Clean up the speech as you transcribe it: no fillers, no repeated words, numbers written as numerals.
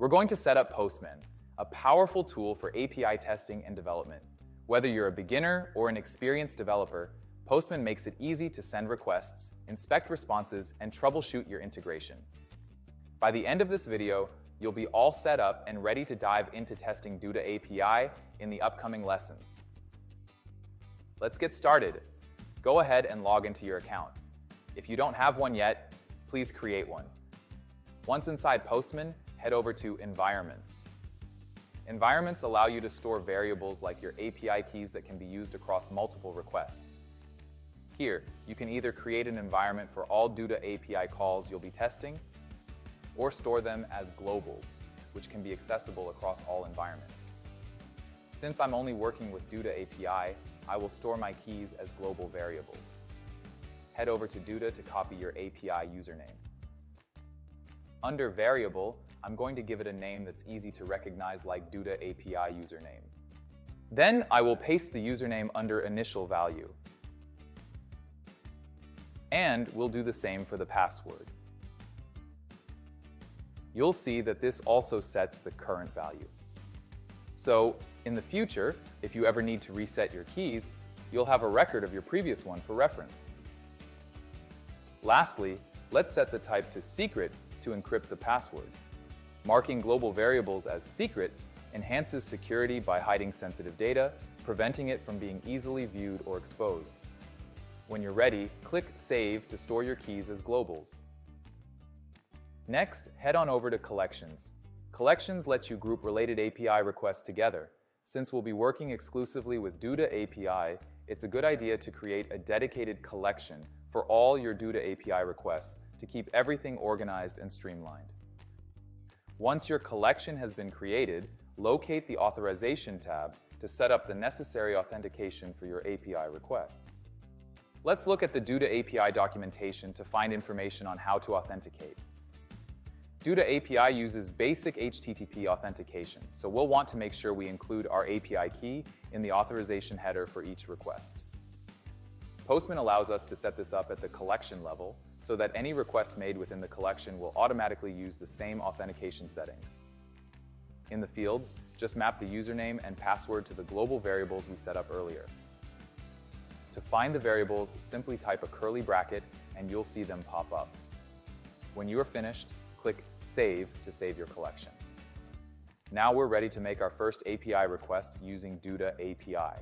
We're going to set up Postman, a powerful tool for API testing and development. Whether you're a beginner or an experienced developer, Postman makes it easy to send requests, inspect responses, and troubleshoot your integration. By the end of this video, you'll be all set up and ready to dive into testing Duda API in the upcoming lessons. Let's get started. Go ahead and log into your account. If you don't have one yet, please create one. Once inside Postman, head over to Environments. Environments allow you to store variables like your API keys that can be used across multiple requests. Here, you can either create an environment for all Duda API calls you'll be testing, or store them as globals, which can be accessible across all environments. Since I'm only working with Duda API, I will store my keys as global variables. Head over to Duda to copy your API username. Under Variable, I'm going to give it a name that's easy to recognize like Duda API username. Then I will paste the username under Initial Value. And we'll do the same for the password. You'll see that this also sets the current value. So, in the future, if you ever need to reset your keys, you'll have a record of your previous one for reference. Lastly, let's set the type to secret to encrypt the password. Marking global variables as secret enhances security by hiding sensitive data, preventing it from being easily viewed or exposed. When you're ready, click Save to store your keys as globals. Next, head on over to Collections. Collections let you group related API requests together. Since we'll be working exclusively with Duda API, it's a good idea to create a dedicated collection for all your Duda API requests to keep everything organized and streamlined. Once your collection has been created, locate the Authorization tab to set up the necessary authentication for your API requests. Let's look at the Duda API documentation to find information on how to authenticate. Duda API uses basic HTTP authentication, so we'll want to make sure we include our API key in the authorization header for each request. Postman allows us to set this up at the collection level so that any request made within the collection will automatically use the same authentication settings. In the fields, just map the username and password to the global variables we set up earlier. To find the variables, simply type a curly bracket and you'll see them pop up. When you are finished, click Save to save your collection. Now we're ready to make our first API request using Duda API.